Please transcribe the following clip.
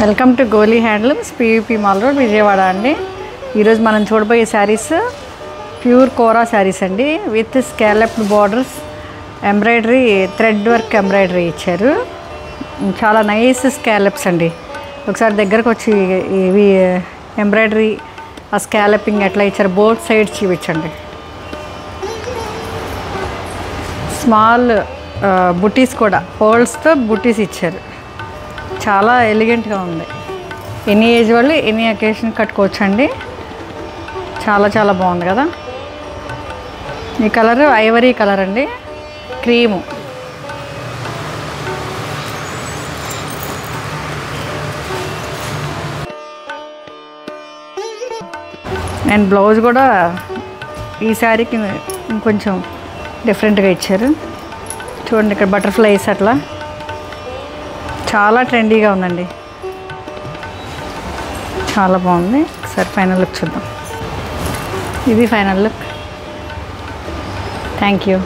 Welcome to Goli handlooms PVP mall road Vijayawada అండి. ఈరోజు మనం చూడబోయే శారీస్ ప్యూర్ కోరా శారీస్ అండి. With scalloped borders, embroidery, thread work embroidery ఇచ్చారు. చాలా నైస్ స్కాలప్స్ అండి. ఒకసారి దగ్గరకు వచ్చి ఇవి ఎంబ్రాయిడరీ ఆ స్కాలపింగ్ ఎట్లా ఇచ్చారు బోత్ సైడ్స్ చూపించండి. స్మాల్ బుటీస్ కూడా పర్ల్స్తో బుటీస్ ఇచ్చారు. చాలా ఎలిగెంట్గా ఉంది. ఎనీ ఏజ్ వాళ్ళు ఎనీ అకేషన్ కట్టుకోవచ్చు అండి. చాలా చాలా బాగుంది కదా. ఈ కలర్ ఐవరీ కలర్ అండి, క్రీము. అండ్ బ్లౌజ్ కూడా ఈ శారీకి ఇంకొంచెం డిఫరెంట్గా ఇచ్చారు. చూడండి ఇక్కడ బటర్ఫ్లైస్ అట్లా చాలా ట్రెండీగా ఉందండి. చాలా బాగుంది. ఒకసారి ఫైనల్ లుక్ చూద్దాం. ఇది ఫైనల్ లుక్. Thank you.